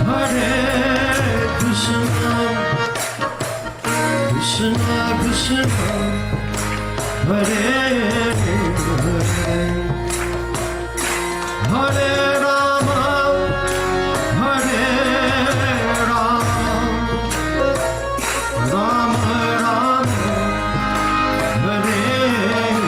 Hare Krishna, Krishna Krishna, Hare Hare, Hare Rama, Hare Rama, Rama Rama, Hare Hare.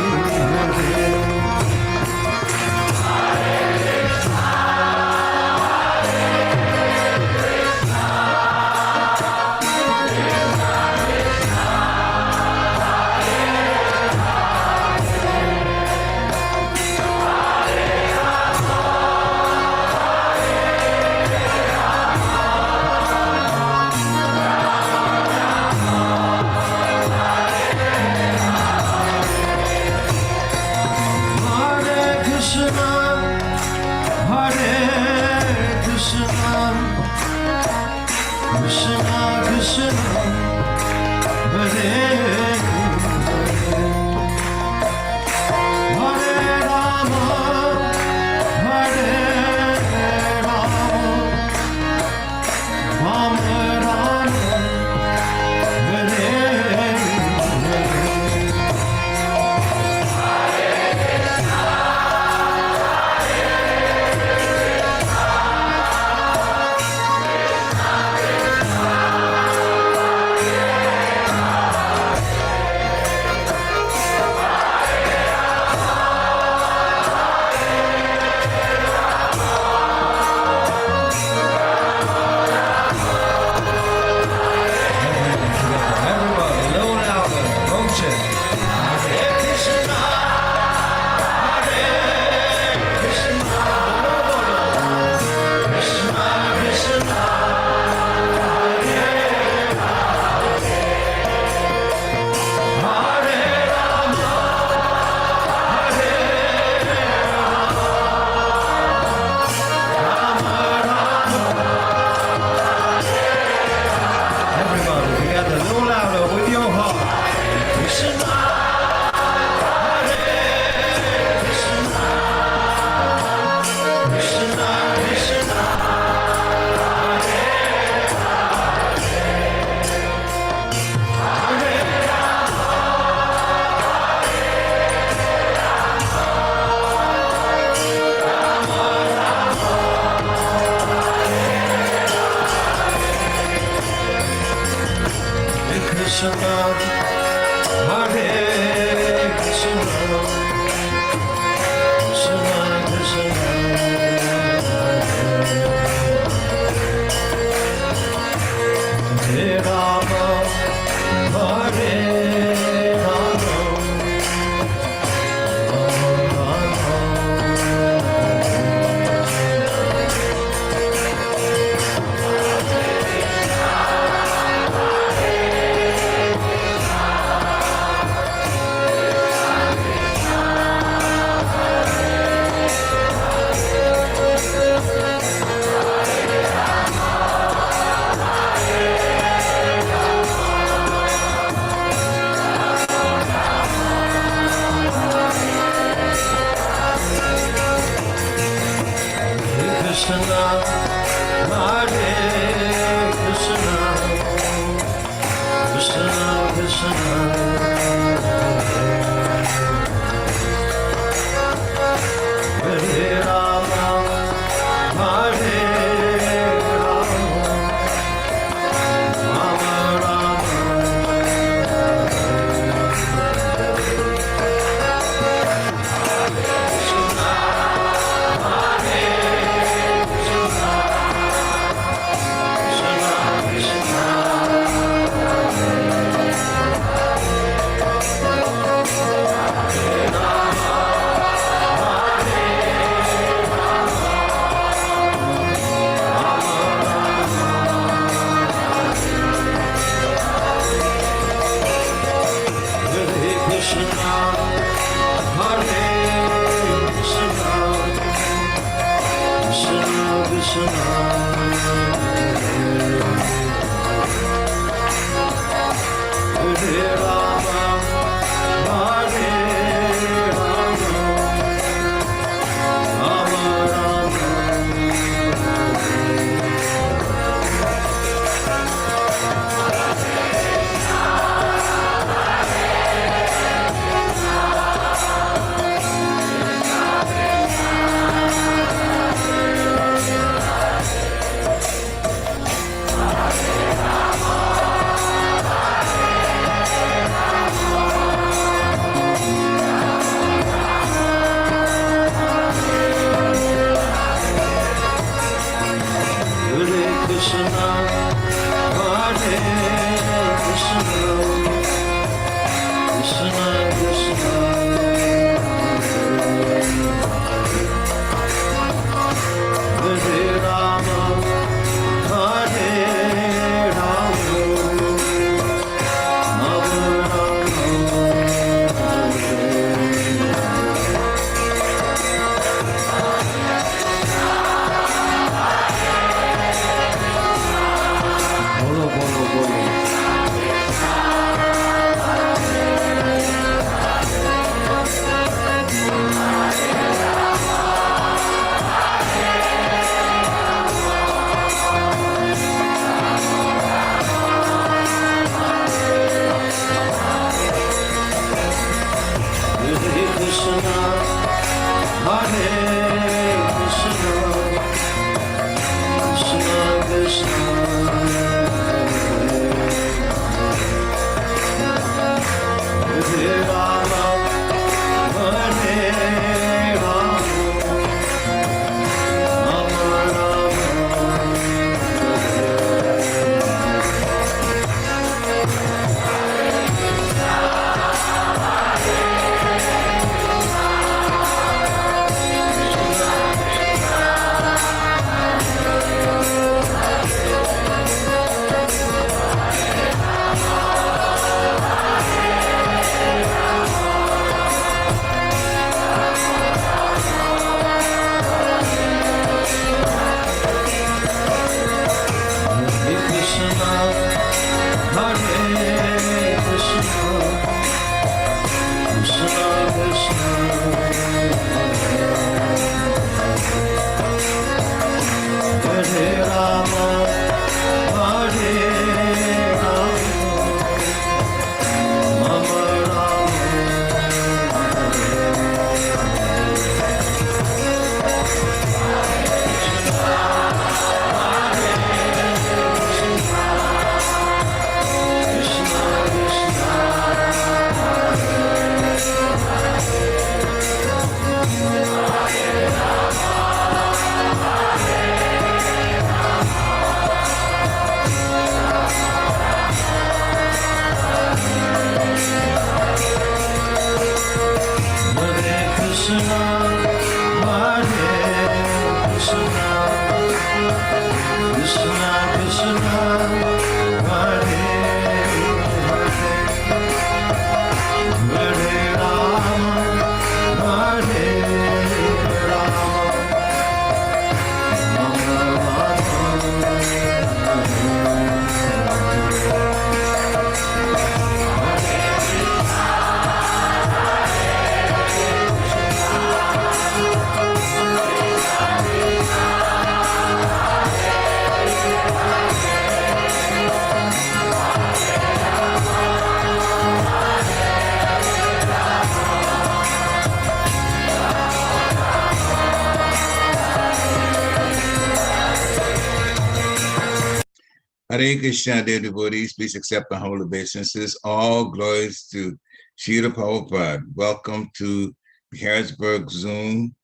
Hare Krishna, dear devotees, please accept my holy obeisances. All glories to Srila Prabhupada. Welcome to the Harrisburg Zoom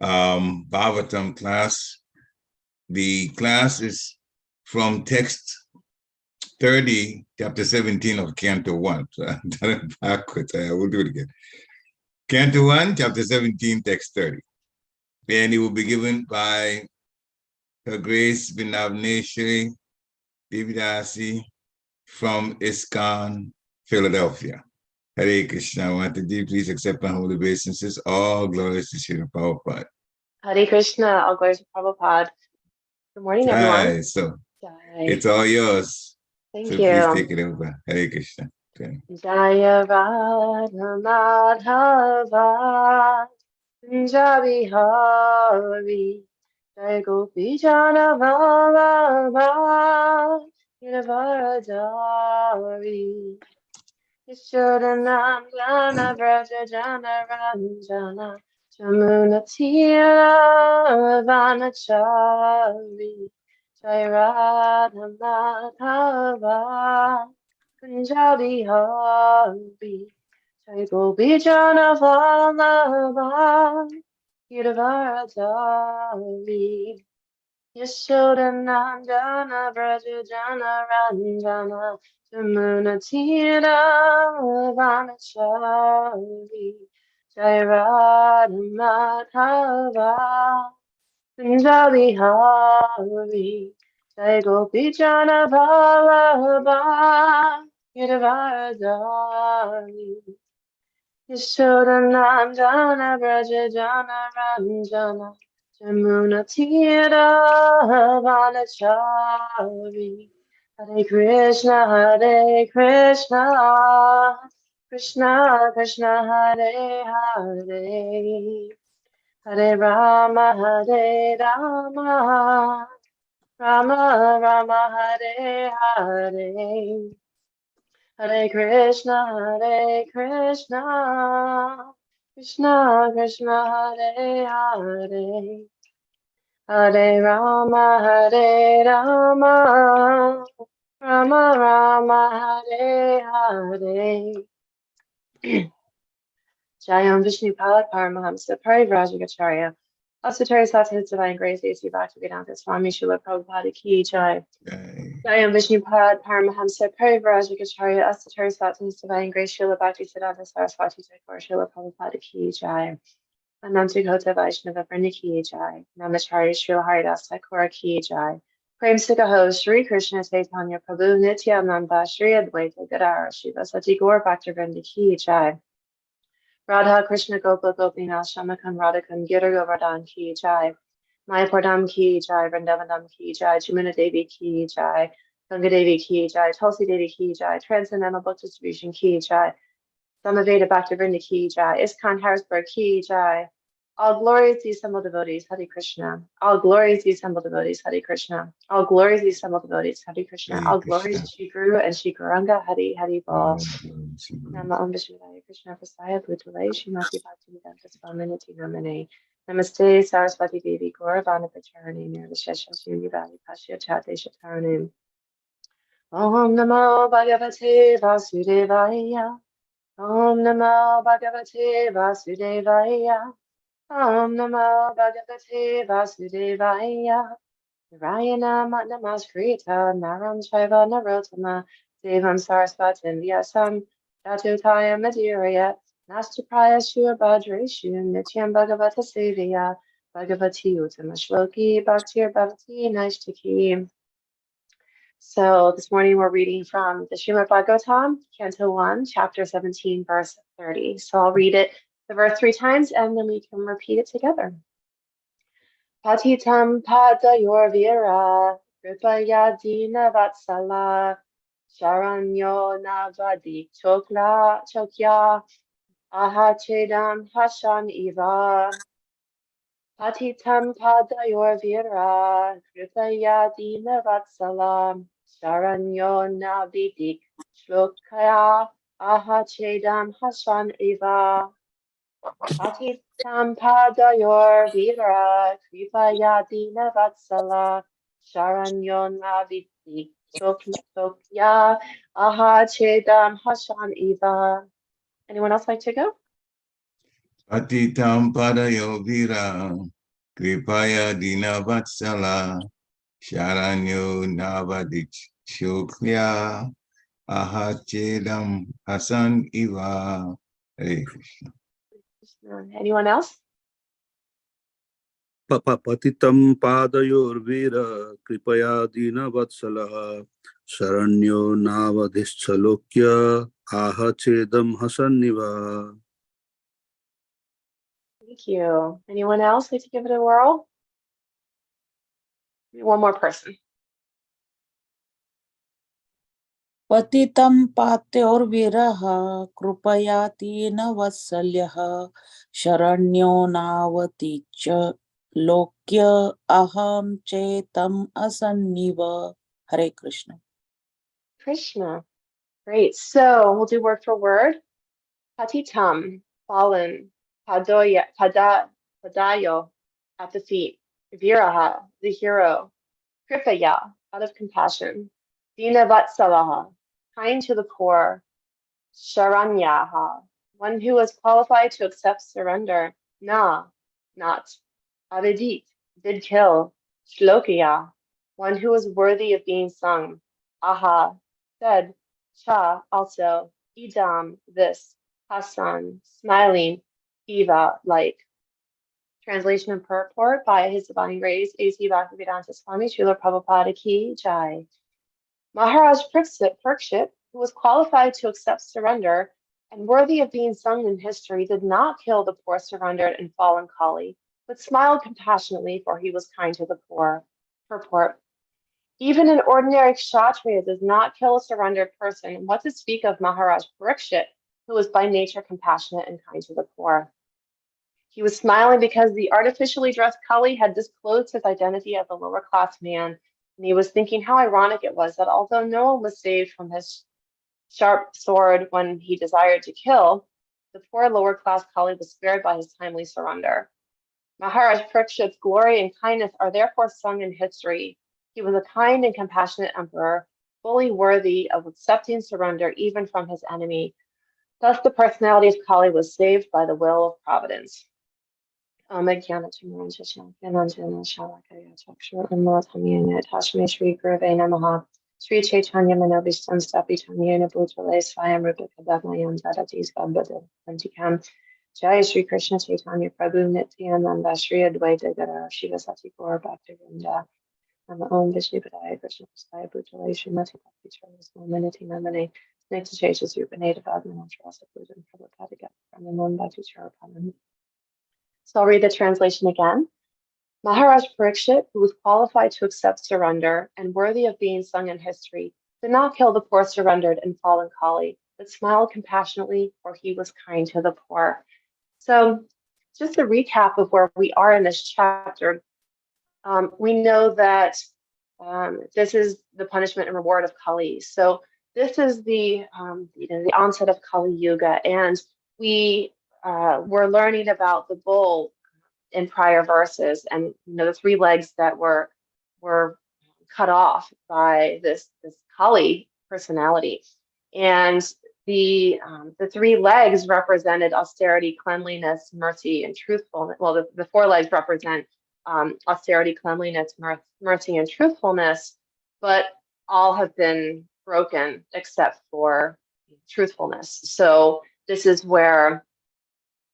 Bhagavatam class. The class is from text 30, chapter 17 of Canto 1. So I've done it backwards. I will do it again. Canto 1, chapter 17, text 30. And it will be given by Her Grace Vrindavaneswari Devidasi from ISKCON, Philadelphia. Hare Krishna. Mataji, please accept my holy obeisances. All glories to Srila Prabhupada. Hare Krishna. All glories to Prabhupada. Good morning, everyone. So Jai. it's all yours. Thank so you. Please take it over. Hare Krishna. Okay. Jaya Radha Madhava Punjabi Hari Jai Gopi Jana Vallabha Girivardhari Yashodanam Jana Vraja Jana Ranjana Jamuna Tira Vanachari Jai Radha Madhava Punjabi Hari Jai Gopi Jana Vallabha Girivardhari. Yashodanandana Vrajajana Ranjana Jamunatira Vanachari Jairadhamadhava Punjabi Hari Jai Gopi Jana Vallabha Giravardhari Yashodanandana Vrajajana Ranjana Jamuna Tira Vanachari Hare Krishna Krishna Krishna Hare Hare Hare Rama Rama Rama Hare Hare Hare Krishna Krishna Krishna Hare Hare Hare Rama Rama Rama Hare Hare Jayam Vishnupad Paramahamsa Parivrajagacharya Asatari Sata His Divine Grace A.C. Bhaktivedanta Swami Srila Prabhupada Ki Jai Jayam Vishnupad Paramahamsa Parivrajagacharya Asatari Sata His Divine Grace Srila Bhaktisiddhanta Saraswati Thakur Srila Prabhupada Ki Jai Ananta Kota Vaishnava Vrinda Ki Jai Namacharya Srila Haridas Thakur Ki Jai Prem Sikaho Sri Krishna Chaitanya Prabhu Nityananda Sri Advaita Gadara Shiva Sati Gaur Bhaktivinoda Ki Jai Radha Krishna Gopa Gopinath Shamakan Radhakan Gira Govardhan Ki Jai Mayapurdam Ki Jai Vrindavanam Ki Jai Jamuna Devi Ki Jai Ganga Devi Ki Jai Tulsi Devi Ki Jai Transcendental Book Distribution Ki Jai Samaveda Bhaktivinoda Ki Jai ISKCON Harrisburg Ki Jai all glories, the assembled devotees, Hare Krishna. All glories, the assembled devotees, Hare Krishna. All glories, the assembled devotees, Hare Krishna. All glories to Shri Guru and Shri Gauranga, Hare Hare Bol. Nama Om Vishnu Krishna Prasaya Bhutale Shrimati Bhaktivedanta Swaminiti Namane Namaste Saraswati Devi Gauravana Pacharani Nirvishesha Shuni Valley Pashya Chate Shatarani Om Namo Bhagavate Vasudevaya Om Namo Bhagavate Vasudevaya Om Namo Bhagavate Vasudevaya Narayana Namaskritha Naram Shaiva Narottama Devam Sarasvatim Vyasam Chatutaya Madhurya Nastapraya Shurabhadreshu Nityam Bhagavata Sevaya Bhagavati Uttama Shloki Bhaktir Bhavati Naishtaki. So this morning we're reading from the Srimad Bhagavatam, Canto 1, Chapter 17, verse 30. So I'll read it the verse 3 times and then we can repeat it together. Patitam Padayorvira Kripaya Dina Vatsala Sharanyo Navadi Chokya Ahachedam Hashan Iva Patitam Padayorvira Kripaya Dina Vatsala Sharanyo Navidi Chokya Ahachedam Hashan Iva Patitam Padayorvira Kripaya Dina Vatsala Sharanyon Naviti Chokya Aha Chedam Hashan Eva. Anyone else like to go? Patitam Padayo Vira Kripaya Dina Vatsala Sharanyo Navadich Shukya Ahachedam Hasan Iva. Hare Krishna. Anyone else? Patitam Padayorvira Kripaya Dinavatsalaha Sharanyo Navadhischalokya Ahachedam Hasaniva. Thank you. Anyone else like to give it a whirl? One more person. Patitam Patyorvirah Krupayati Vasalyah Sharanyo Navaticha Lokya Aham Chetam Asanniva. Hare Krishna. Krishna. Great. So we'll do word for word. Patitam, fallen. Padayo, at the feet. Viraha, the hero. Kripaya, out of compassion. Dina Vatsalaha, kind to the poor. Sharanyaha, one who was qualified to accept surrender. Na, not. Avidit, did kill. Shlokiya, one who is worthy of being sung. Aha, said. Cha, also. Idam, this. Hassan, smiling. Eva, like. Translation and purport by His Divine Grace, A.C. Bhaktivedanta Swami Srila Prabhupada Ki Jai. Maharaj Parikshit, who was qualified to accept surrender and worthy of being sung in history, did not kill the poor surrendered and fallen Kali, but smiled compassionately, for he was kind to the poor. Purport. Even an ordinary kshatriya does not kill a surrendered person, and what to speak of Maharaj Parikshit, who was by nature compassionate and kind to the poor. He was smiling because the artificially dressed Kali had disclosed his identity as a lower class man, and he was thinking how ironic it was that although no one was saved from his sharp sword when he desired to kill, the poor lower class Kali was spared by his timely surrender. Maharaj Parikshit's glory and kindness are therefore sung in history. He was a kind and compassionate emperor, fully worthy of accepting surrender even from his enemy. Thus, the personality of Kali was saved by the will of Providence. Sri Chaitanya Manovistam Stapitanyena Bhutale Swayam Rupa Kadamayan Dadati Svabhadantikam Jai Sri Krishna Chaitanya Prabhu Nityananda Sri Advaita Gadara Shiva Sati Gaur Bhaktivinda Om Vishnu Padaya Krishna Prasaya Bhutale Srimati Bhakti Charas Namanati Namane Next Chaitas Rupaneta Bhagmanantrasa Pujan Prabhupada Pranamon Bhakti Charapanam. So I'll read the translation again. Maharaj Parikshit, who was qualified to accept surrender and worthy of being sung in history, did not kill the poor surrendered and fallen Kali, but smiled compassionately, for he was kind to the poor. So just a recap of where we are in this chapter. We know that this is the punishment and reward of Kali. So this is the onset of Kali Yuga, and we were learning about the bull in prior verses, and the three legs that were cut off by this Kali personality, and the three legs represented austerity, cleanliness, mercy, and truthfulness. Well, the four legs represent austerity, cleanliness, mercy, and truthfulness, but all have been broken except for truthfulness. So this is where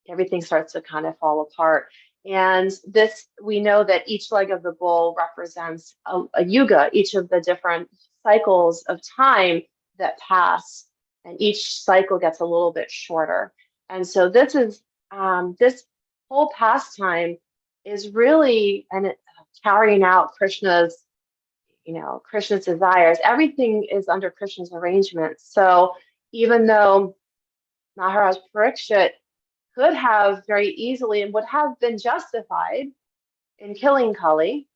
everything starts to kind of fall apart. And this, we know that each leg of the bull represents a yuga, each of the different cycles of time that pass, and each cycle gets a little bit shorter. And so this is this whole pastime is really carrying out Krishna's desires. Everything is under Krishna's arrangement. So even though Maharaj Parikshit could have very easily and would have been justified in killing Kali,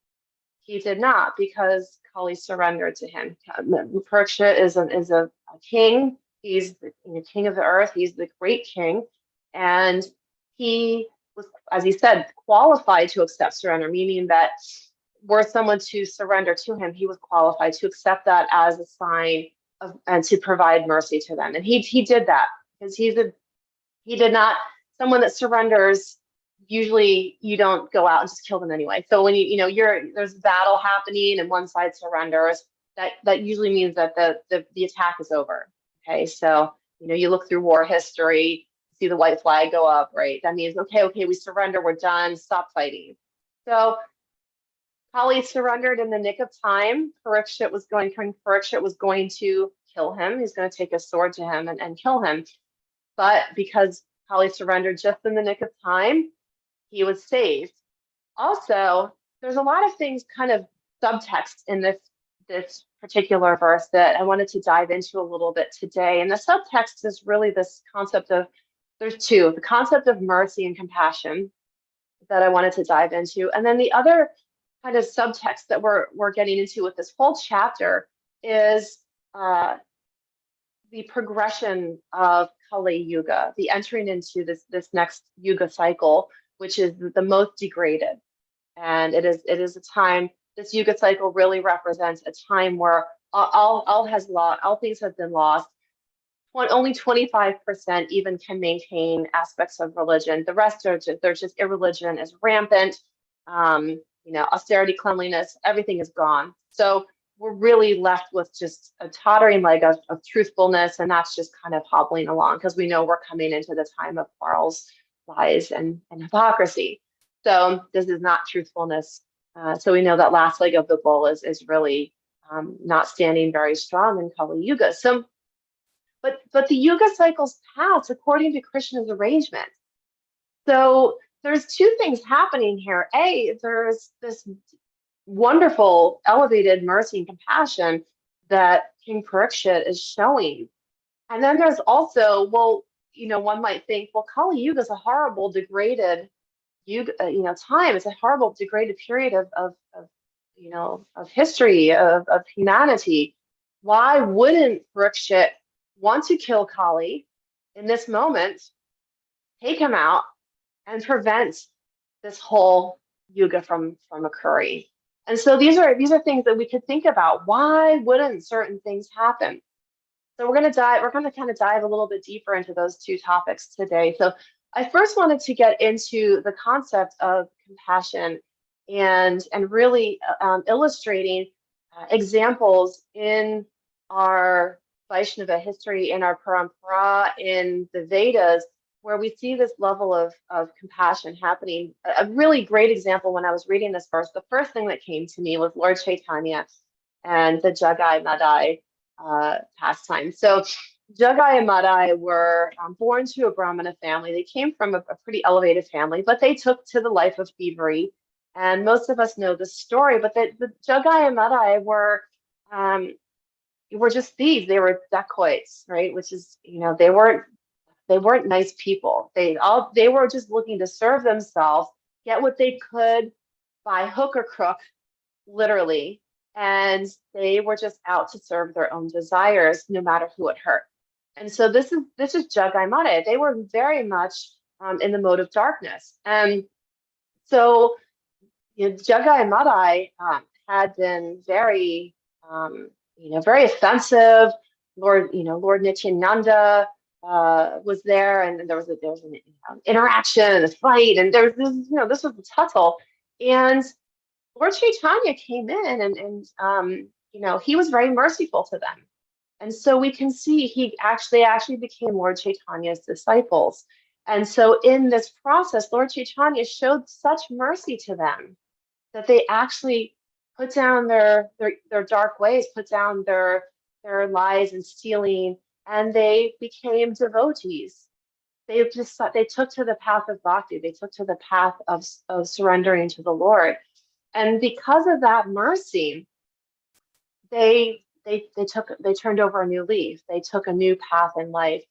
he did not, because Kali surrendered to him. Parikshit is a king. He's the king of the earth. He's the great king, and he was, as he said, qualified to accept surrender, meaning that were someone to surrender to him, he was qualified to accept that as a sign of, and to provide mercy to them. And he did that, because he did not. Someone that surrenders, usually you don't go out and just kill them anyway. So when there's battle happening and one side surrenders, that usually means that the attack is over. Okay, so you look through war history, see the white flag go up, right? That means okay, we surrender, we're done, stop fighting. So Kali surrendered in the nick of time. Parikshit was going to kill him. He's going to take a sword to him and kill him. But because Kali surrendered just in the nick of time, he was saved. Also, there's a lot of things, kind of subtext in this particular verse that I wanted to dive into a little bit today. And the subtext is really this concept of, there's two, the concept of mercy and compassion that I wanted to dive into. And then the other kind of subtext that we're getting into with this whole chapter is the progression of Kali Yuga, the entering into this next Yuga cycle, which is the most degraded. And it is a time, this Yuga cycle really represents a time where all things have been lost. Only 25% even can maintain aspects of religion. The rest are just irreligion is rampant. austerity, cleanliness, everything is gone. So we're really left with just a tottering leg of truthfulness, and that's just kind of hobbling along because we know we're coming into the time of quarrels, lies, and hypocrisy. So this is not truthfulness. So we know that last leg of the bull is really not standing very strong in Kali Yuga. So, but the Yuga cycles pass according to Krishna's arrangement. So there's two things happening here. There's this wonderful elevated mercy and compassion that King Parikshit is showing. And then there's also, one might think, well, Kali Yuga is a horrible, degraded time. It's a horrible, degraded period of history, of humanity. Why wouldn't Parikshit want to kill Kali in this moment, take him out, and prevent this whole yuga from occurring? And so these are things that we could think about. Why wouldn't certain things happen? So we're going to kind of dive a little bit deeper into those two topics today. So I first wanted to get into the concept of compassion and really illustrating examples in our Vaishnava history, in our parampara, in the Vedas, where we see this level of compassion happening. A really great example, when I was reading this verse, the first thing that came to me was Lord Chaitanya and the Jagai Madai pastime. So Jagai and Madai were born to a Brahmana family. They came from a pretty elevated family, but they took to the life of thievery. And most of us know the story, but the Jagai and Madai were just thieves. They were dacoits, right? Which is, they weren't nice people. They were just looking to serve themselves, get what they could by hook or crook, literally. And they were just out to serve their own desires, no matter who it hurt. And so this is Jagai Madai. They were very much in the mode of darkness. And so Jagai Madai had been very, very offensive. Lord Nityananda was there, and there was an interaction, a fight, and there was this was a tussle. And Lord Chaitanya came in, and he was very merciful to them. And so we can see they actually became Lord Chaitanya's disciples. And so in this process, Lord Chaitanya showed such mercy to them that they actually put down their dark ways, put down their lies and stealing, and they became devotees. They took to the path of bhakti. They took to the path of surrendering to the Lord. And because of that mercy, they turned over a new leaf. They took a new path in life.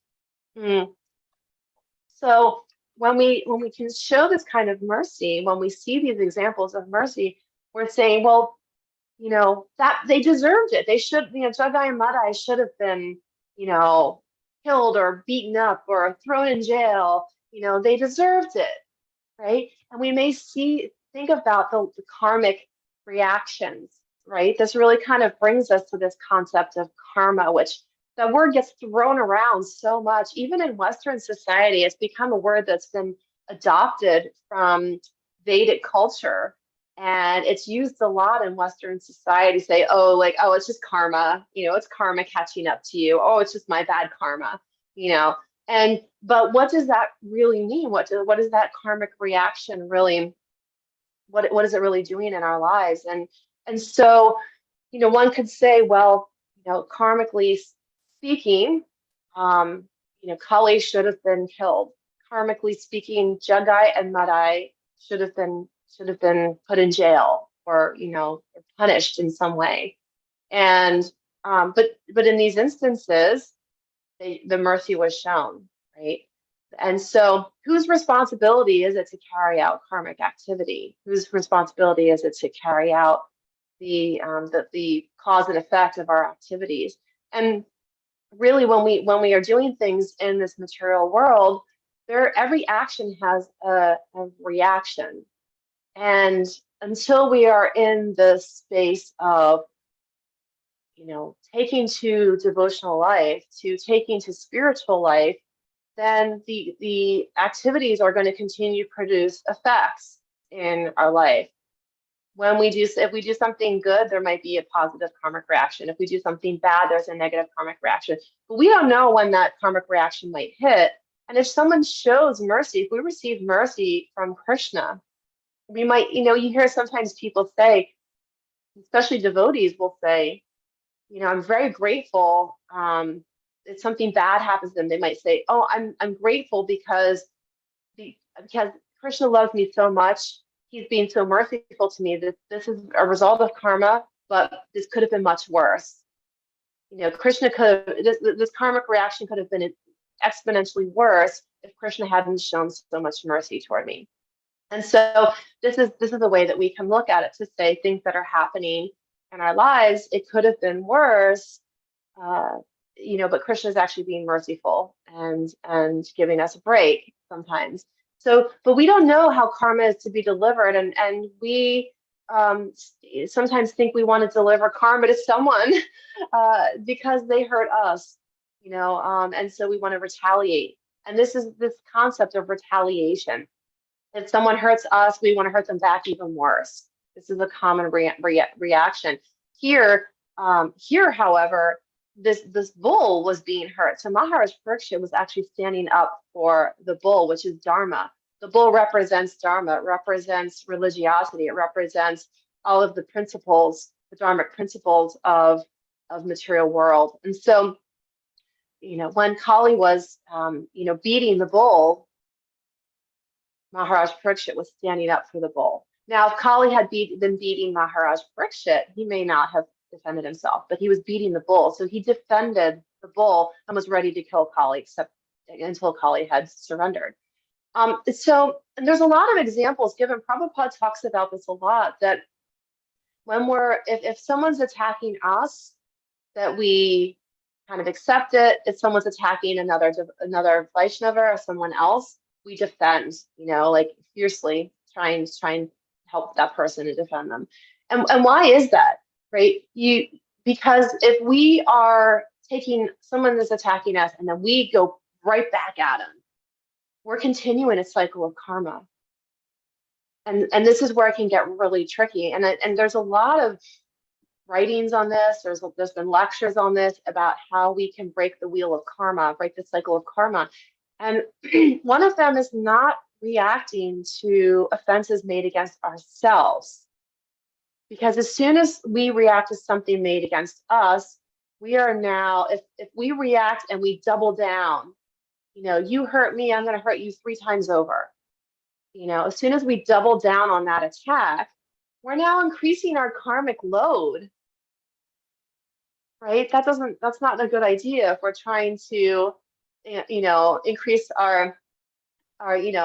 So when we can show this kind of mercy, when we see these examples of mercy, we're saying, well, that they deserved it. They should, Jagai and Madai should have been, killed or beaten up or thrown in jail. They deserved it, right? And we may think about the karmic reactions, right? This really kind of brings us to this concept of karma, which the word gets thrown around so much. Even in Western society, it's become a word that's been adopted from Vedic culture. And it's used a lot in Western society, say, it's just karma, it's karma catching up to you. Oh, it's just my bad karma, but what does that really mean? What is that karmic reaction really, what is it really doing in our lives? And so, one could say, well, karmically speaking, Kali should have been killed. Karmically speaking, Jagai and Madai should have been put in jail or punished in some way. And but in these instances, the mercy was shown, right? And so whose responsibility is it to carry out karmic activity? Whose responsibility is it to carry out the cause and effect of our activities? And really, when we are doing things in this material world, every action has a reaction. And until we are in the space of, taking to devotional life, to taking to spiritual life, then the activities are going to continue to produce effects in our life. If we do something good, there might be a positive karmic reaction. If we do something bad, there's a negative karmic reaction. But we don't know when that karmic reaction might hit. And if someone shows mercy, if we receive mercy from Krishna, we might, you hear sometimes people say, especially devotees will say, I'm very grateful. If something bad happens to them, they might say, "Oh, I'm grateful because Krishna loves me so much. He's being so merciful to me. This is a result of karma, but this could have been much worse. Krishna could have, this karmic reaction could have been exponentially worse if Krishna hadn't shown so much mercy toward me." And so this is the way that we can look at it, to say things that are happening in our lives, it could have been worse, but Krishna is actually being merciful and giving us a break sometimes. So, but we don't know how karma is to be delivered, and we sometimes think we want to deliver karma to someone because they hurt us, and so we want to retaliate. And this is this concept of retaliation. If someone hurts us, we want to hurt them back even worse. This is a common reaction. Here, however, this bull was being hurt. So Maharaj Parikshit was actually standing up for the bull, which is Dharma. The bull represents Dharma, it represents religiosity, it represents all of the principles, the Dharmic principles of material world. And so, when Kali was, beating the bull, Maharaj Parikshit was standing up for the bull. Now, if Kali had been beating Maharaj Parikshit, he may not have defended himself, but he was beating the bull. So he defended the bull and was ready to kill Kali, except until Kali had surrendered. And there's a lot of examples given. Prabhupada talks about this a lot, that when if someone's attacking us, that we kind of accept it. If someone's attacking another Vaishnava or someone else, we defend, like fiercely, trying to help that person and defend them. And why is that, right? Because if we are taking someone that's attacking us and then we go right back at them, we're continuing a cycle of karma. And this is where it can get really tricky. And there's a lot of writings on this. There's been lectures on this about how we can break the wheel of karma, break the cycle of karma. And one of them is not reacting to offenses made against ourselves. Because as soon as we react to something made against us, we are now, if we react and we double down, you hurt me, I'm going to hurt you 3 times over. As soon as we double down on that attack, we're now increasing our karmic load, right? That's not a good idea if we're trying to, increase our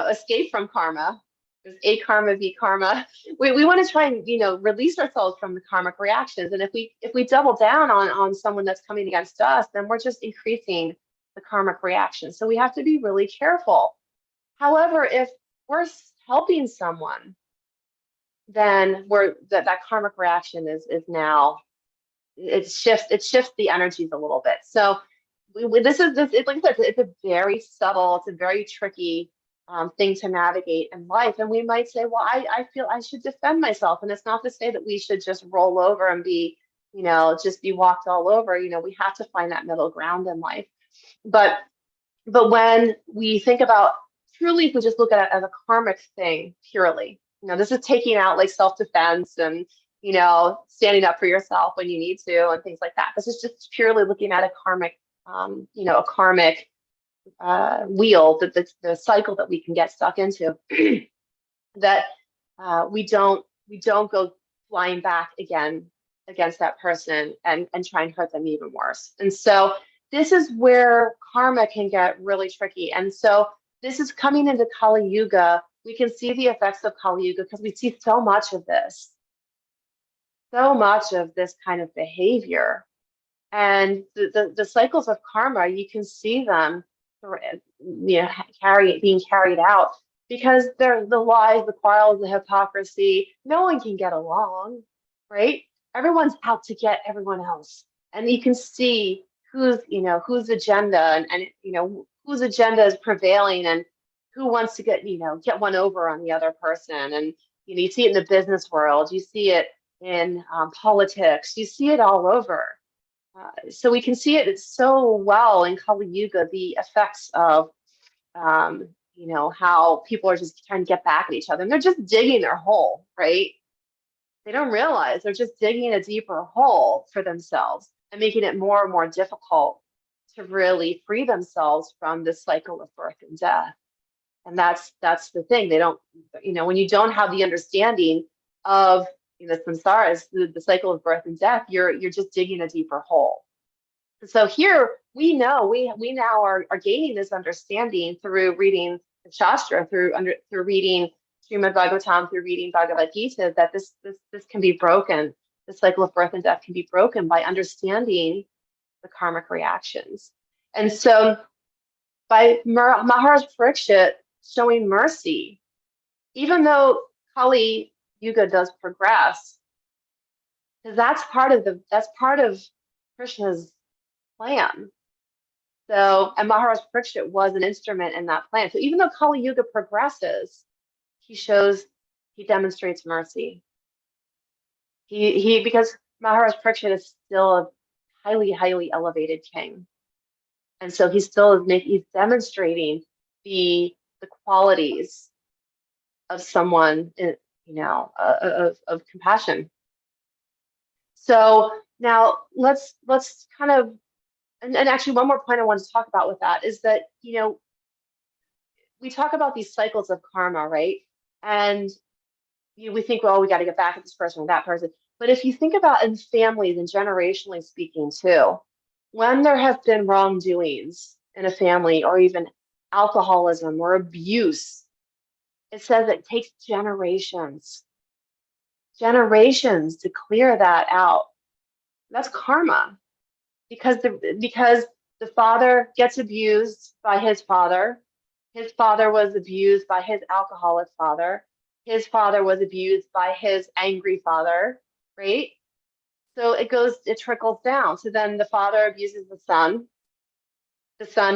escape from karma. There's a karma, b karma. We want to try and, release ourselves from the karmic reactions. And if we double down on someone that's coming against us, then we're just increasing the karmic reaction. So we have to be really careful. However, if we're helping someone, then that karmic reaction is now, it shifts the energies a little bit. So like I said, it's a very subtle, it's a very tricky thing to navigate in life. And we might say, well, I feel I should defend myself. And it's not to say that we should just roll over and be, just be walked all over. We have to find that middle ground in life. But when we think about truly, if we just look at it as a karmic thing purely, this is taking out like self-defense and, standing up for yourself when you need to and things like that. This is just purely looking at a karmic, a karmic wheel, the cycle that we can get stuck into, that we don't go flying back again against that person and try and hurt them even worse. And so this is where karma can get really tricky. And so this is coming into Kali Yuga. We can see the effects of Kali Yuga because we see so much of this kind of behavior. And the cycles of karma, you can see them, being carried out because they're the lies, the quarrels, the hypocrisy. No one can get along, right? Everyone's out to get everyone else, and you can see whose agenda and whose agenda is prevailing and who wants to get one over on the other person. And you see it in the business world, you see it in politics, you see it all over. So we can see it so well in Kali Yuga, the effects of, how people are just trying to get back at each other. And they're just digging their hole, right? They don't realize they're just digging a deeper hole for themselves and making it more and more difficult to really free themselves from this cycle of birth and death. And that's the thing. They don't, when you don't have the understanding of samsara, the cycle of birth and death, you're just digging a deeper hole. So here we know we now are gaining this understanding through reading the Shastra, through reading Srimad Bhagavatam, through reading Bhagavad Gita, that this can be broken. The cycle of birth and death can be broken by understanding the karmic reactions. And so by Maharaj Parikshit showing mercy, even though Kali Yuga does progress, because that's part of Krishna's plan. So, and Maharaj Parikshit was an instrument in that plan. So even though Kali Yuga progresses, he demonstrates mercy. Because Maharaj Parikshit is still a highly, highly elevated king. And so he's demonstrating the qualities of someone, of compassion. So now let's kind of, and actually one more point I wanted to talk about with that is that, we talk about these cycles of karma, right? And we think, well, we got to get back at this person or that person. But if you think about in families and generationally speaking too, when there have been wrongdoings in a family or even alcoholism or abuse, it says it takes generations to clear that out. That's karma, because the father gets abused by his father was abused by his alcoholic father, his father was abused by his angry father, right? So it trickles down. So then the father abuses the son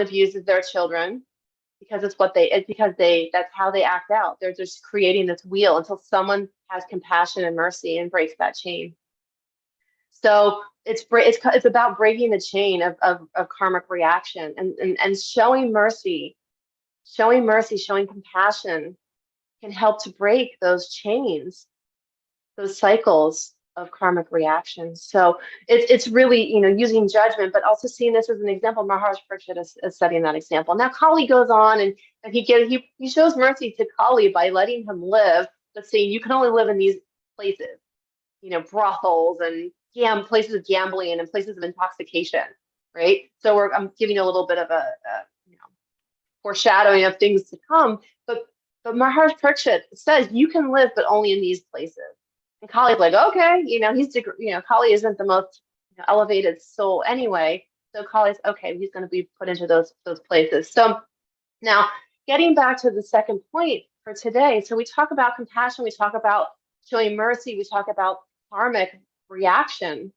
abuses their children, because that's how they act out. They're just creating this wheel until someone has compassion and mercy and breaks that chain. So it's about breaking the chain of karmic reaction and showing mercy, showing compassion can help to break those chains, those cycles of karmic reactions. So it's really, using judgment, but also seeing this as an example. Maharaj Parikshit is setting that example. Now Kali goes on and he shows mercy to Kali by letting him live, but saying you can only live in these places, brothels and places of gambling and places of intoxication, right? So I'm giving a little bit of a foreshadowing of things to come, but Maharaj Parikshit says you can live, but only in these places. And Kali's like, okay, Kali isn't the most elevated soul anyway. So Kali's okay, he's going to be put into those places. So now getting back to the second point for today. So we talk about compassion, we talk about showing mercy, we talk about karmic reaction,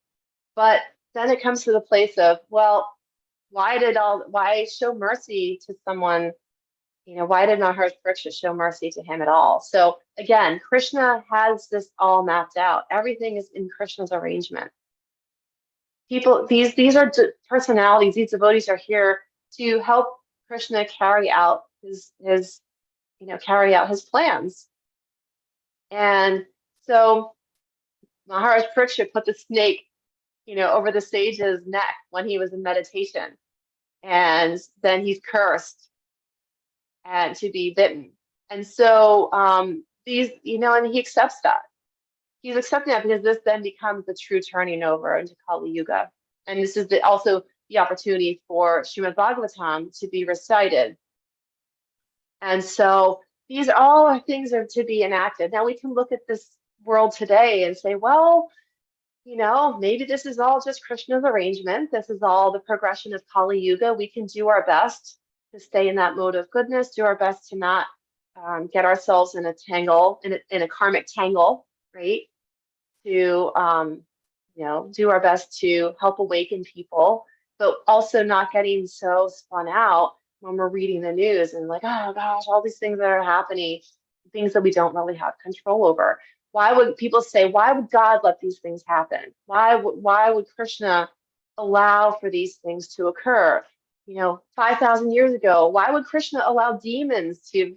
but then it comes to the place of, well, why show mercy to someone? Why did Maharaj Parikshit show mercy to him at all? So again, Krishna has this all mapped out. Everything is in Krishna's arrangement. These are personalities. These devotees are here to help Krishna carry out his plans. And so Maharaj Parikshit put the snake, over the sage's neck when he was in meditation, and then he's cursed and to be bitten. And so and he accepts that. He's accepting that because this then becomes the true turning over into Kali Yuga. And this is also the opportunity for Srimad Bhagavatam to be recited. And so these all are things are to be enacted. Now we can look at this world today and say, well, maybe this is all just Krishna's arrangement. This is all the progression of Kali Yuga. We can do our best to stay in that mode of goodness, do our best to not get ourselves in a tangle, in a karmic tangle, right? To, do our best to help awaken people, but also not getting so spun out when we're reading the news and like, oh gosh, all these things that are happening. things that we don't really have control over. Why would people say, why would God let these things happen? Why would Krishna allow for these things to occur? 5,000 years ago, why would Krishna allow demons to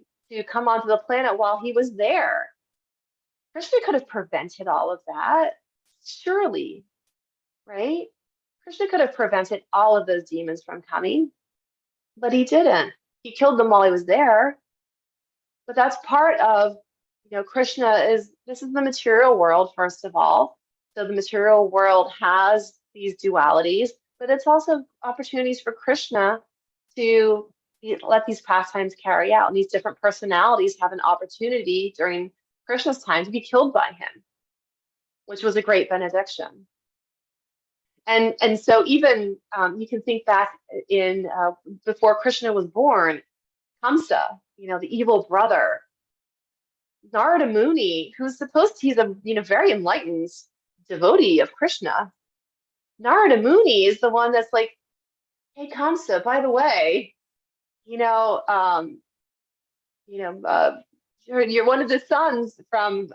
come onto the planet while he was there? Krishna could have prevented all of that, surely, right? Krishna could have prevented all of those demons from coming, but he didn't. He killed them while he was there. But that's part of, this is the material world, first of all. So the material world has these dualities, but it's also opportunities for Krishna to let these pastimes carry out. And these different personalities have an opportunity during Krishna's time to be killed by him, which was a great benediction. And so even you can think back in before Krishna was born, Kamsa, the evil brother, Narada Muni, he's a very enlightened devotee of Krishna. Narada Muni is the one that's like, hey Kamsa, by the way, you're one of the sons from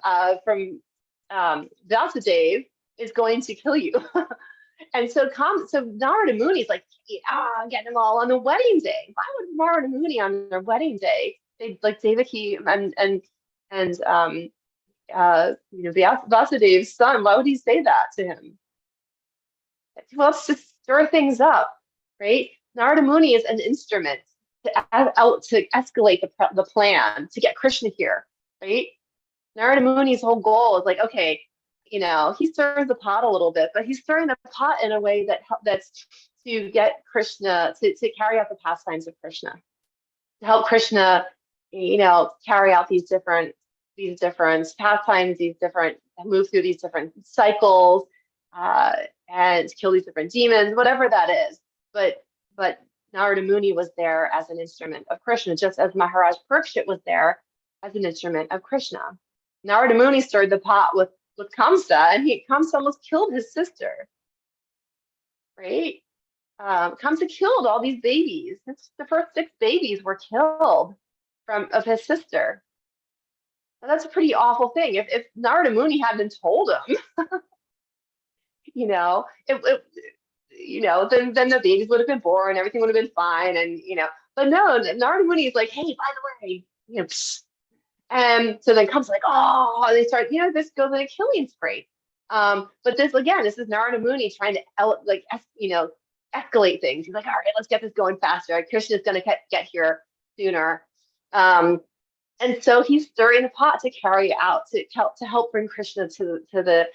Vasudev is going to kill you. And so Narada Muni's like, getting them all on the wedding day. Why would Narada Muni on their wedding day, like Devaki and Vasudev's son, why would he say that to him? Well, it's to stir things up, right? Narada Muni is an instrument to escalate the plan to get Krishna here, right? Narada Muni's whole goal is like, okay, he stirs the pot a little bit, but he's stirring the pot in a way that's to get Krishna to carry out the pastimes of Krishna, to help Krishna, carry out these different pastimes, move through these different cycles, and kill these different demons, whatever that is. But Narada Muni was there as an instrument of Krishna, just as Maharaj Parikshit was there as an instrument of Krishna. Narada Muni stirred the pot with Kamsa, and Kamsa almost killed his sister, right? Kamsa killed all these babies. The first 6 babies were killed of his sister. Now, that's a pretty awful thing. If Narada Muni hadn't told him, then the babies would have been born, everything would have been fine, and But no, Narada Muni is like, hey, by the way, psst. And so then comes like, oh, they start, this goes on a killing spree. But this is Narada Muni trying to escalate things. He's like, all right, let's get this going faster. Krishna's going to get here sooner. And so he's stirring the pot to carry out, to help bring Krishna to the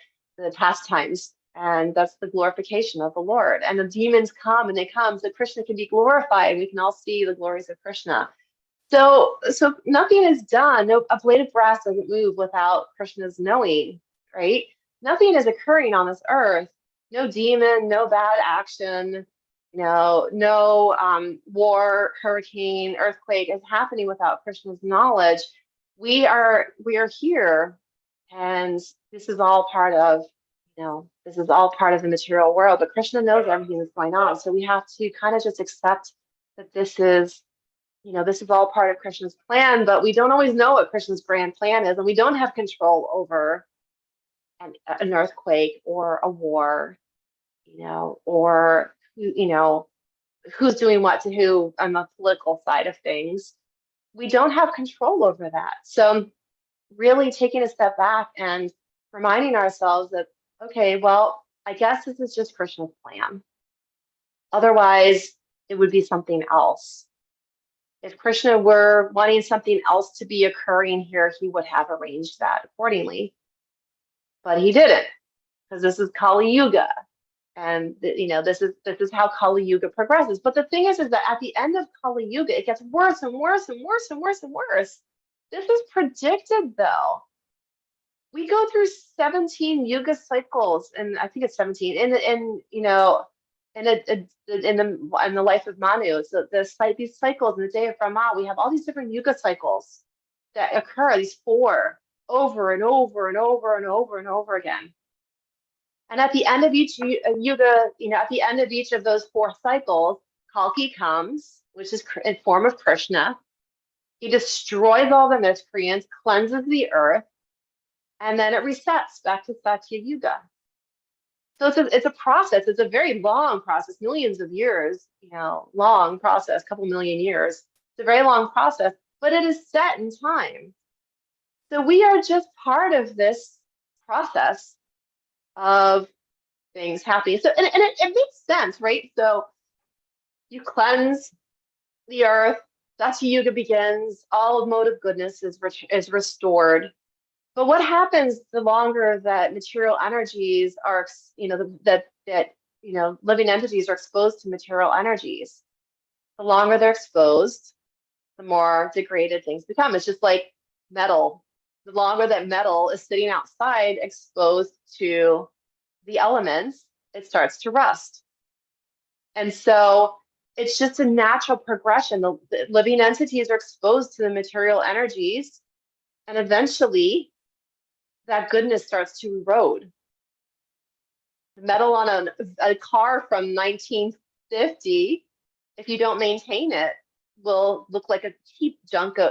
pastimes. And that's the glorification of the Lord. And the demons come and they come so Krishna can be glorified. We can all see the glories of Krishna. So nothing is done. A blade of grass doesn't move without Krishna's knowing, right? Nothing is occurring on this earth. No demon, no bad action, no war, hurricane, earthquake is happening without Krishna's knowledge. We are here, and this is all part of the material world. But Krishna knows everything that's going on, so we have to kind of just accept that this is all part of Krishna's plan, but we don't always know what Krishna's grand plan is, and we don't have control over an earthquake or a war, or who's doing what to who on the political side of things. We don't have control over that. So really taking a step back and reminding ourselves that, okay, well, I guess this is just Krishna's plan. Otherwise, it would be something else. If Krishna were wanting something else to be occurring here, he would have arranged that accordingly. But he didn't, because this is Kali Yuga. And this is how Kali Yuga progresses. But the thing is that at the end of Kali Yuga, it gets worse and worse and worse and worse and worse. This is predicted, though. We go through 17 Yuga cycles, and I think it's 17 in the life of Manu. So these cycles in the day of Brahma, we have all these different Yuga cycles that occur, these 4 over and over and over and over and over again. And at the end of each Yuga, at the end of each of those 4 cycles, Kalki comes, which is in form of Krishna, He destroys all the miscreants, cleanses the earth, and then it resets back to Satya Yuga. So it's a process. It's a very long process, millions of years, long process, couple million years. It's a very long process, but it is set in time. So we are just part of this process of things happening. So, and it makes sense, right? So you cleanse the earth, Satya Yuga begins, all mode of goodness is restored. But what happens the longer that material energies are, living entities are exposed to material energies? The longer they're exposed, the more degraded things become. It's just like metal. The longer that metal is sitting outside exposed to the elements, it starts to rust. And so it's just a natural progression. The living entities are exposed to the material energies, and eventually that goodness starts to erode. The metal on a car from 1950, if you don't maintain it, will look like a heap a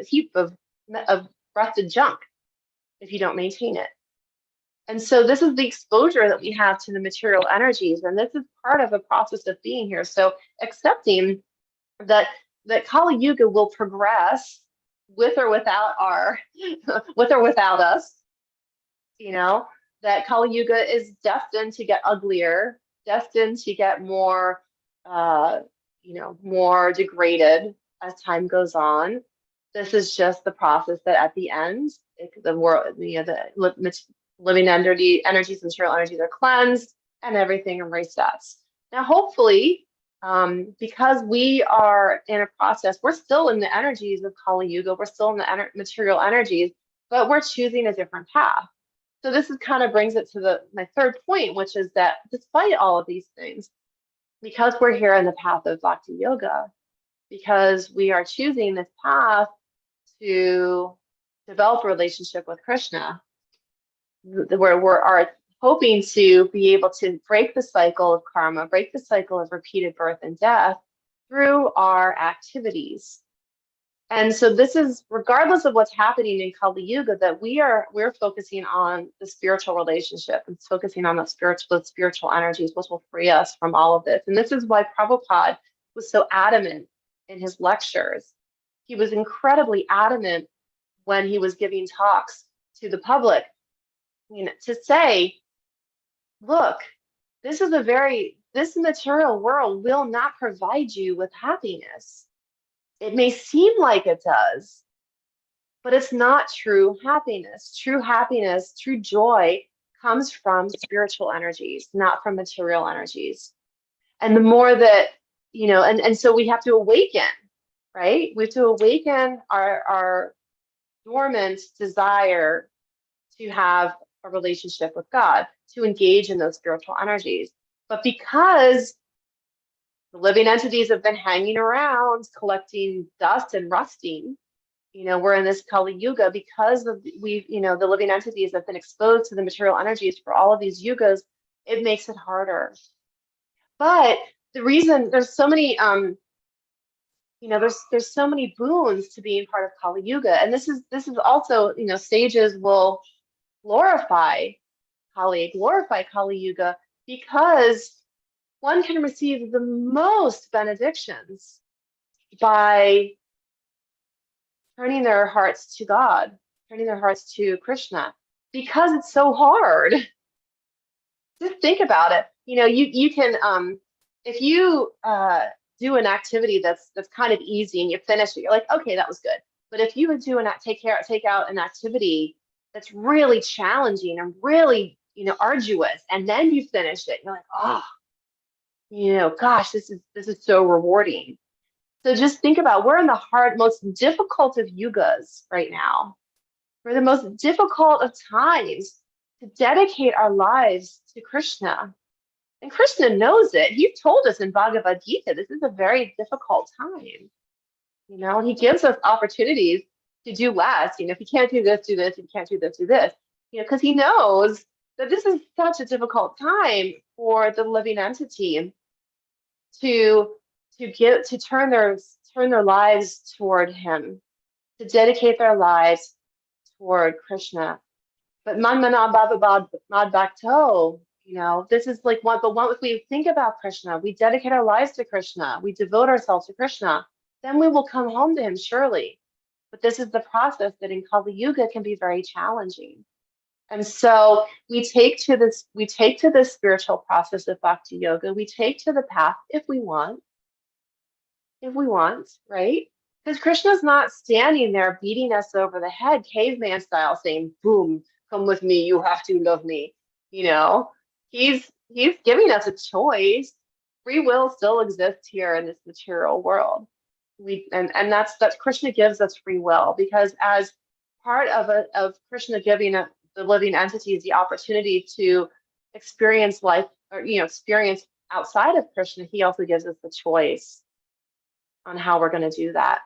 heap of rusted junk if you don't maintain it. And so this is the exposure that we have to the material energies, and this is part of the process of being here. So accepting that Kali Yuga will progress with or without us, that Kali Yuga is destined to get uglier, destined to get more, more degraded as time goes on. This is just the process that at the end, the world, the living energies, material energies are cleansed and everything resets. Now, hopefully, because we are in a process, we're still in the energies of Kali Yuga, we're still in the material energies, but we're choosing a different path. So this is kind of brings it to my third point, which is that despite all of these things, because we're here in the path of Bhakti Yoga, because we are choosing this path to develop a relationship with Krishna, where we are hoping to be able to break the cycle of karma, break the cycle of repeated birth and death through our activities. And so this is, regardless of what's happening in Kali Yuga, that we're focusing on the spiritual relationship and focusing on the spiritual energies, which will free us from all of this. And this is why Prabhupada was so adamant in his lectures. He was incredibly adamant when he was giving talks to the public, to say, look, this material world will not provide you with happiness. It may seem like it does, but it's not true happiness. True happiness, true joy comes from spiritual energies, not from material energies. And the more that, and so we have to awaken, right? We have to awaken our dormant desire to have a relationship with God, to engage in those spiritual energies. But because the living entities have been hanging around, collecting dust and rusting, we're in this Kali Yuga because of the living entities have been exposed to the material energies for all of these yugas, it makes it harder. But the reason there's so many, there's so many boons to being part of Kali Yuga, and this is also, sages will glorify Kali Yuga because one can receive the most benedictions by turning their hearts to God, turning their hearts to Krishna, because it's so hard. Just think about it. You can, if you do an activity that's kind of easy and you finish it, you're like, okay, that was good. But if you would take out an activity that's really challenging and really, arduous, and then you finish it, you're like, oh, gosh, this is so rewarding. So just think about, we're in the most difficult of yugas right now. We're the most difficult of times to dedicate our lives to Krishna. And Krishna knows it. He's told us in Bhagavad Gita, this is a very difficult time. He gives us opportunities to do less. If you can't do this, do this. If you can't do this, do this. Because he knows that this is such a difficult time for the living entity to turn their lives toward him, to dedicate their lives toward Krishna. But manmana bhava mad bhakto, this is like if we think about Krishna, we dedicate our lives to Krishna, we devote ourselves to Krishna, then we will come home to him surely. But this is the process that in Kali Yuga can be very challenging. And so we take to this spiritual process of bhakti yoga, we take to the path if we want, right? Because Krishna's not standing there beating us over the head, caveman style, saying, boom, come with me, you have to love me. He's giving us a choice. Free will still exists here in this material world. And that's Krishna gives us free will, because as part of Krishna giving the living entities the opportunity to experience life, or experience outside of Krishna, he also gives us the choice on how we're going to do that.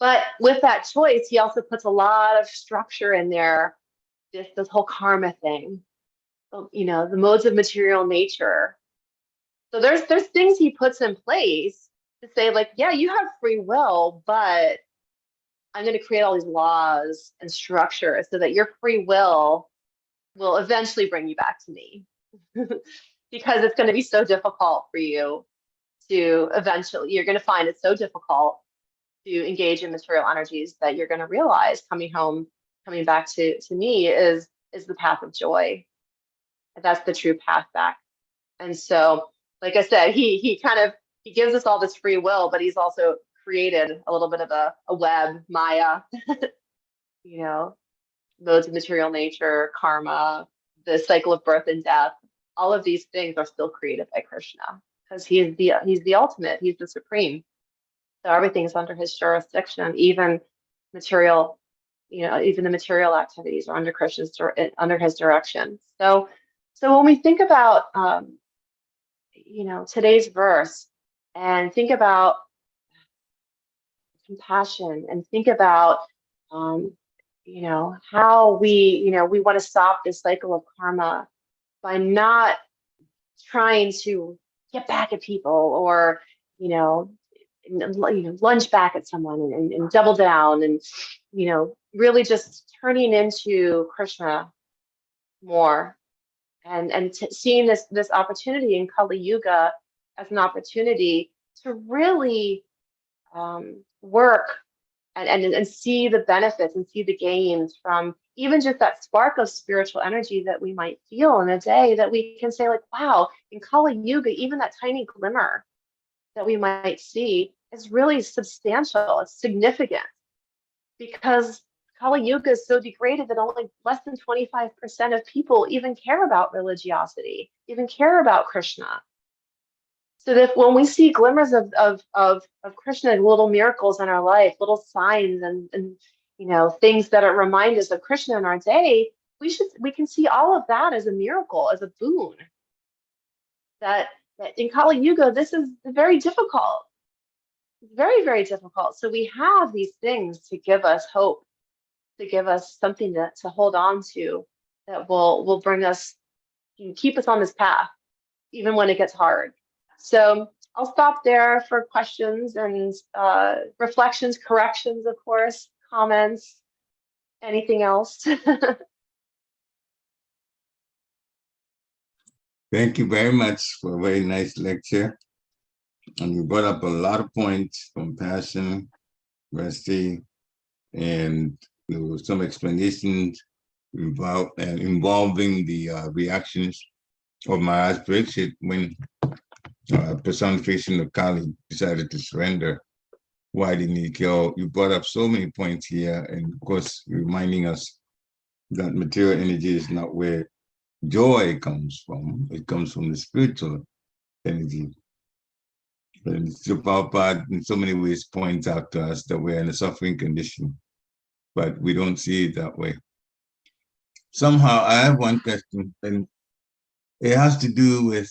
But with that choice, he also puts a lot of structure in there, this whole karma thing, the modes of material nature. So there's things he puts in place to say, like, yeah, you have free will, but I'm going to create all these laws and structure so that your free will eventually bring you back to me. Because it's going to be so difficult for you you're going to find it so difficult to engage in material energies that you're going to realize coming back to me is the path of joy. That's the true path back. And so, like I said, he gives us all this free will, but he's also created a little bit of a web, Maya, modes of material nature, karma, the cycle of birth and death. All of these things are still created by Krishna, because he's the ultimate, he's the supreme. So everything's under his jurisdiction, even material, even the material activities are under his direction. So when we think about today's verse, and think about compassion, and think about how we want to stop this cycle of karma by not trying to get back at people, or lunge back at someone and double down, and really just turning into Krishna more, and seeing this opportunity in Kali Yuga as an opportunity to really work and see the benefits and see the gains from even just that spark of spiritual energy that we might feel in a day, that we can say, like, wow, in Kali Yuga, even that tiny glimmer that we might see is really substantial. It's significant, because Kali Yuga is so degraded that only less than 25% of people even care about religiosity, even care about Krishna. So that when we see glimmers of Krishna, little miracles in our life, little signs and things that remind us of Krishna in our day, we can see all of that as a miracle, as a boon. That in Kali Yuga, this is very difficult. Very, very difficult. So we have these things to give us hope, to give us something to hold on to, that will bring us, keep us on this path, even when it gets hard. So I'll stop there for questions and reflections, corrections, of course, comments, anything else. Thank you very much for a very nice lecture. And you brought up a lot of points: compassion, mercy, and there was some explanations involving the reactions of Maharaj Pariksit when personification of Kali decided to surrender. Why didn't he kill? You brought up so many points here, and of course, reminding us that material energy is not where joy comes from. It comes from the spiritual energy. And Prabhupada, in so many ways, points out to us that we're in a suffering condition, but we don't see it that way. Somehow, I have one question, and it has to do with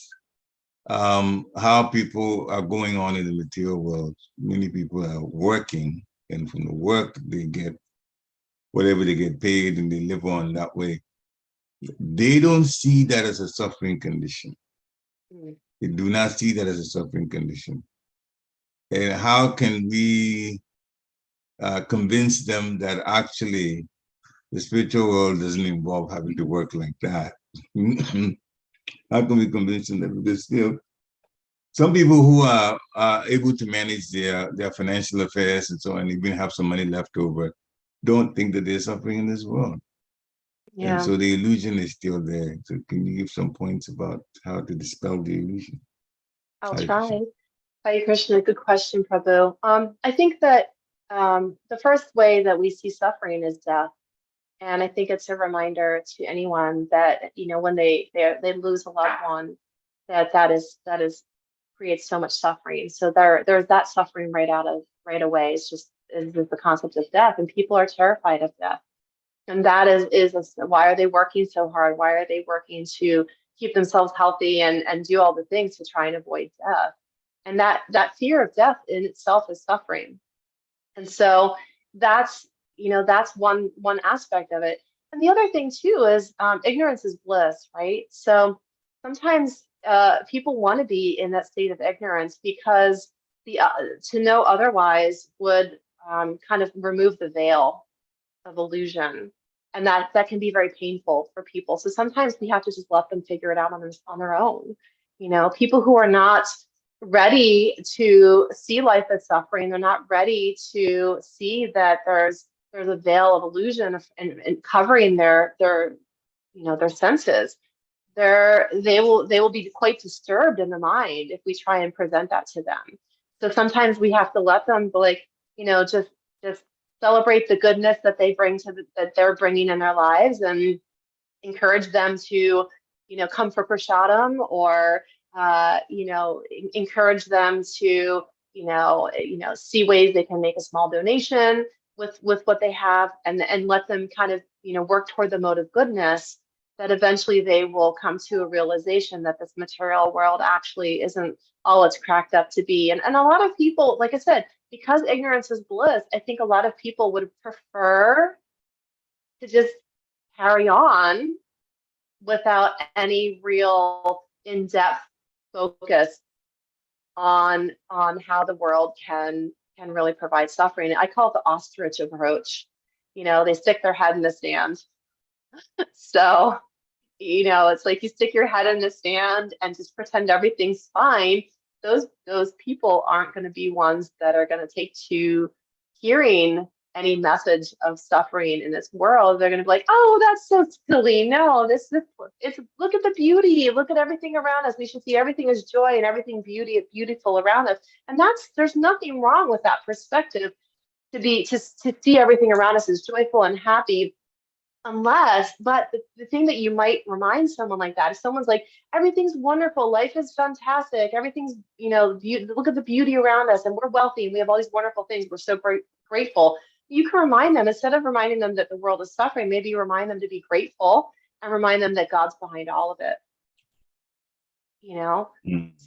how people are going on in the material world. Many people are working, and from the work they get whatever they get paid, and they live on that way. They don't see that as a suffering condition. They do not see that as a suffering condition. And how can we convince them that actually the spiritual world doesn't involve having to work like that? How can we convince them that? Because still, some people who are able to manage their financial affairs and so on, even have some money left over, don't think that they're suffering in this world. Yeah. And so the illusion is still there. So can you give some points about how to dispel the illusion? I'll Hare try. Krishna. Hare Krishna, good question, Prabhu. I think that the first way that we see suffering is death. And I think it's a reminder to anyone that, when they lose a loved one, that is creates so much suffering. So there's that suffering right away. It's just is the concept of death, and people are terrified of death. And that is why are they working so hard? Why are they working to keep themselves healthy and do all the things to try and avoid death? And that fear of death in itself is suffering. And so that's one aspect of it. And the other thing too is ignorance is bliss, right? So sometimes people want to be in that state of ignorance because to know otherwise would kind of remove the veil of illusion, and that can be very painful for people. So sometimes we have to just let them figure it out on their own. People who are not ready to see life as suffering, they're not ready to see that there's a veil of illusion and covering their senses. They will be quite disturbed in the mind if we try and present that to them. So sometimes we have to let them just celebrate the goodness that they bring that they're bringing in their lives, and encourage them to come for prasadam, or encourage them to see ways they can make a small donation with what they have, and let them kind of work toward the mode of goodness, that eventually they will come to a realization that this material world actually isn't all it's cracked up to be. And a lot of people, like I said, because ignorance is bliss, I think a lot of people would prefer to just carry on without any real in-depth focus on how the world can really provide suffering. I call it the ostrich approach. They stick their head in the sand. So, it's like you stick your head in the sand and just pretend everything's fine. Those people aren't going to be ones that are going to take to hearing any message of suffering in this world. They're going to be like, oh, that's so silly. No, it's look at the beauty. Look at everything around us. We should see everything as joy and everything beautiful around us. And there's nothing wrong with that perspective, to see everything around us as joyful and happy. But the thing that you might remind someone like that, if someone's like, everything's wonderful, life is fantastic, everything's, look at the beauty around us, and we're wealthy, and we have all these wonderful things, we're so grateful. You can remind them, instead of reminding them that the world is suffering, maybe you remind them to be grateful, and remind them that God's behind all of it.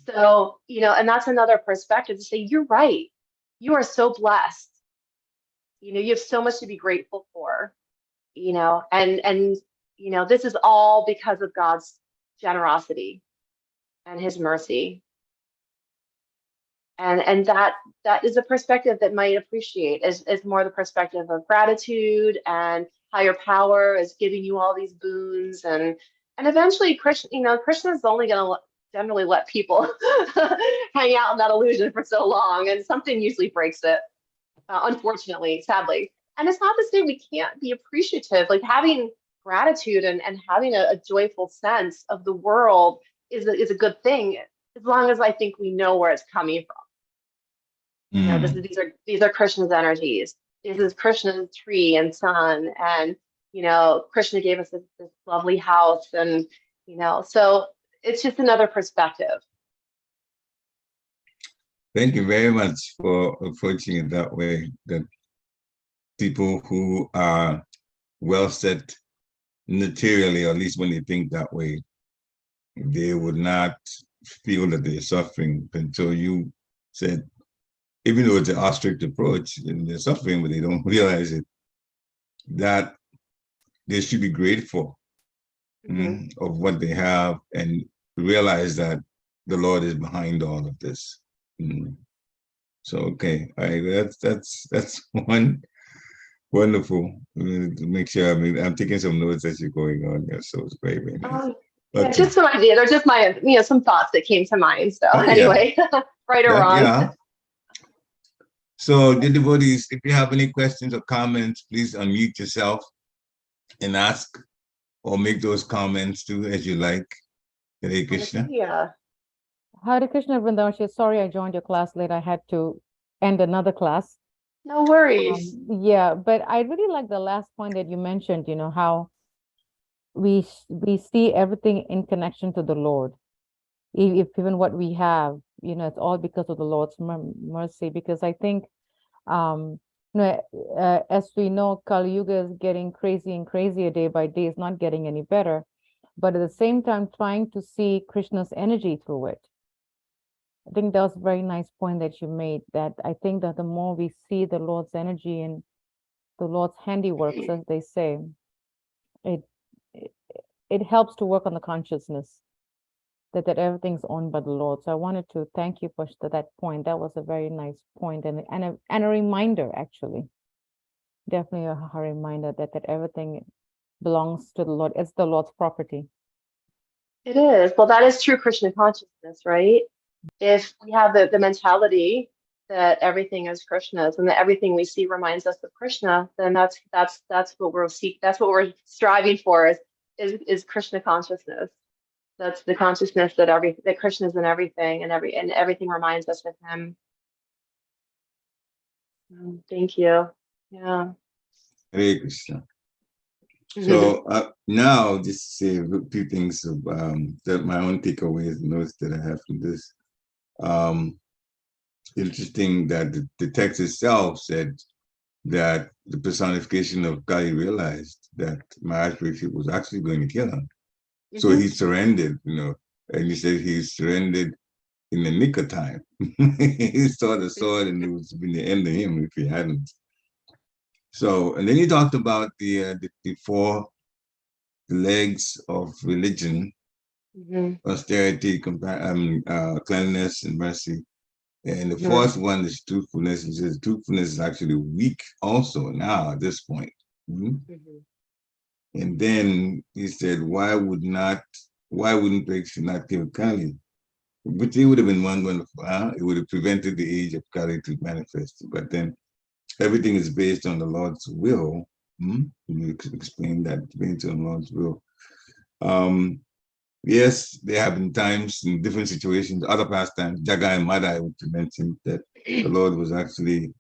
So, and that's another perspective to say, you're right. You are so blessed. You have so much to be grateful for. And this is all because of God's generosity and his mercy. And that is a perspective that might appreciate is more the perspective of gratitude, and higher power is giving you all these boons, and eventually Krishna is only going to generally let people hang out in that illusion for so long, and something usually breaks it, unfortunately, sadly. And it's not to say we can't be appreciative. Like, having gratitude and having a joyful sense of the world is a good thing, as long as I think we know where it's coming from. These are Krishna's energies. This is Krishna's tree and sun, and Krishna gave us this lovely house, and so it's just another perspective. Thank you very much for approaching it that way. That people who are well set materially, or at least when they think that way, they would not feel that they're suffering. Until you said, even though it's an ostrich approach and they're suffering, but they don't realize it, that they should be grateful of what they have, and realize that the Lord is behind all of this. So okay, all right, that's one wonderful. Make sure I'm taking some notes as you're going on. Yeah, so it's very, very nice. Yeah, Okay. just some ideas, or just my, some thoughts that came to mind. So Oh, yeah. anyway, right or wrong. Yeah. So, dear devotees, if you have any questions or comments, please unmute yourself and ask or make those comments too as you like. Hare Krishna. Yeah. Hare Krishna, Vrindavaneswari. Sorry I joined your class late. I had to end another class. No worries. Yeah, but I really like the last point that you mentioned, how we see everything in connection to the Lord. If even what we have, it's all because of the Lord's mercy. Because I think, as we know, Kali Yuga is getting crazy and crazier day by day. It's not getting any better. But at the same time, trying to see Krishna's energy through it. I think that was a very nice point that you made, that I think that the more we see the Lord's energy and the Lord's handiworks, as they say, it helps to work on the consciousness that everything's owned by the Lord. So I wanted to thank you for that point. That was a very nice point, and a reminder, actually. Definitely a reminder that everything belongs to the Lord. It's the Lord's property. It is. Well, that is true Krishna consciousness, right? If we have the mentality that everything is Krishna's and that everything we see reminds us of Krishna, then that's what we're that's what we're striving for is Krishna consciousness. That's the consciousness that Krishna's in everything, and everything reminds us of him. Thank you. Yeah. Hare Krishna. So now just say a few things of, that my own takeaways, notes that I have from this. Interesting that the text itself said that the personification of Kali realized that Maharaj Pariksit was actually going to kill him. So he surrendered, and he said he surrendered in the nick of time. He saw the sword and it was been the end of him if he hadn't. So, and then he talked about the four legs of religion, austerity, cleanliness, and mercy. And the fourth one is truthfulness. He says truthfulness is actually weak also now at this point. And then he said, why wouldn't Pariksit not kill Kali? Which it would have been one wonderful, it would have prevented the age of Kali to manifest. But then everything is based on the Lord's will. You explain that, based on the Lord's will. Yes, there have been times in different situations, other past times, Jagai and Madai, which you mentioned, that the Lord was actually,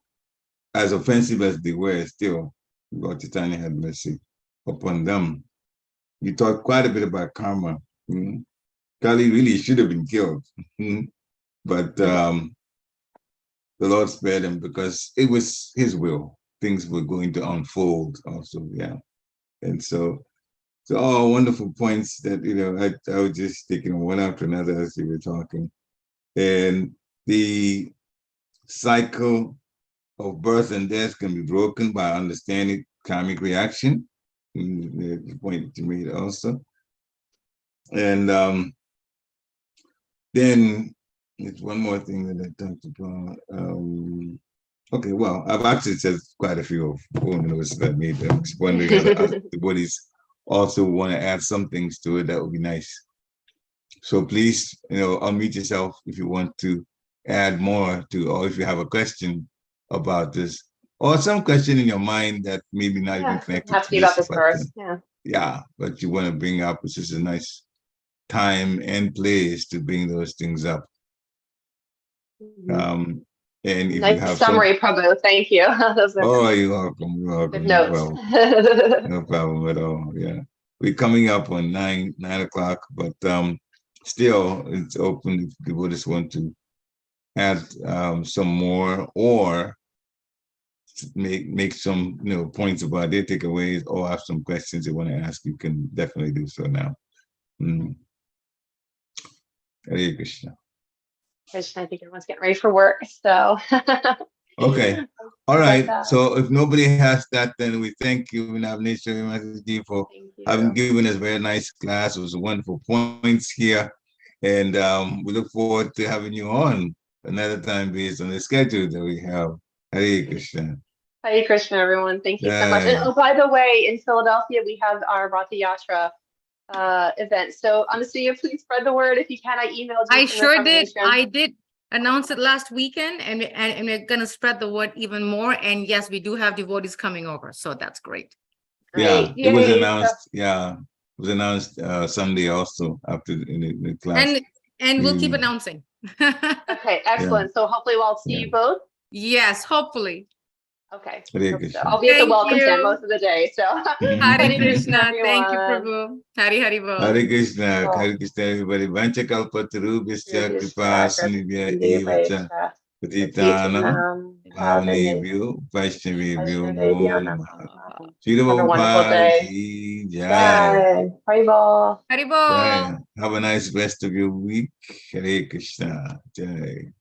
as offensive as they were, still, Lord Chaitanya had mercy upon them. We talked quite a bit about karma. Kali really should have been killed, but the Lord spared him because it was his will. Things were going to unfold also, yeah. And so all wonderful points that, I was just taking one after another as you were talking. And the cycle of birth and death can be broken by understanding karmic reaction, the point you made also. And then there's one more thing that I talked about. Okay, well, I've actually said quite a few of notes that I made. I'm just wondering if other devotees also want to add some things to it. That would be nice. So please, unmute yourself if you want to add more to, or if you have a question about this, or some question in your mind that maybe not even connected have to be about this verse. Yeah, but you want to bring up, which is a nice time and place to bring those things up. And if nice you have summary, Prabhu. Thank you. You're welcome. You're welcome. Good notes. Well, no problem at all. Yeah, we're coming up on 9 o'clock, but still, it's open if people just want to add some more or make some points about their takeaways or have some questions they want to ask. You can definitely do so now. Hare Krishna. Krishna, I think everyone's getting ready for work, so. Okay. All right. So if nobody has that, then we thank you, Vrindavaneswari Mataji, for having given us a very nice class. It was wonderful points here. And we look forward to having you on another time based on the schedule that we have. Hare Krishna. Hare Krishna, everyone. Thank you so much. And oh, by the way, in Philadelphia, we have our Ratha Yatra event. So Anastasia, please spread the word. If you can, I emailed you. I sure did. I did announce it last weekend, and we're gonna spread the word even more. And yes, we do have devotees coming over, so that's great. Yeah, Great. it was Yay. announced. Yeah, it was announced Sunday also after in the class. And we'll keep announcing. Okay, excellent. So hopefully we'll see you both. Yes, hopefully. Okay. Hare Hope so. Krishna. I'll be at the Thank welcome tent you. most of the day. So Hare Krishna. Thank you, everyone. Prabhu. Hare Hare Bol. Hare Krishna, Cool. Hare Krishna, everybody. Vancha kalpatarubhasya kripa sindhya evacha patitanam bhavanebhyo vaishnavebhyo namo namaha. Shri Have a wonderful day. Prabhupada ki jai. Jai. Haribol. Hare Bol. Jai. Have a nice rest of your week. Hare Krishna. Jai.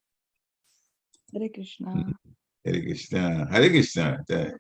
Hare Krishna. Hare Krishna. Hare Krishna. Jai.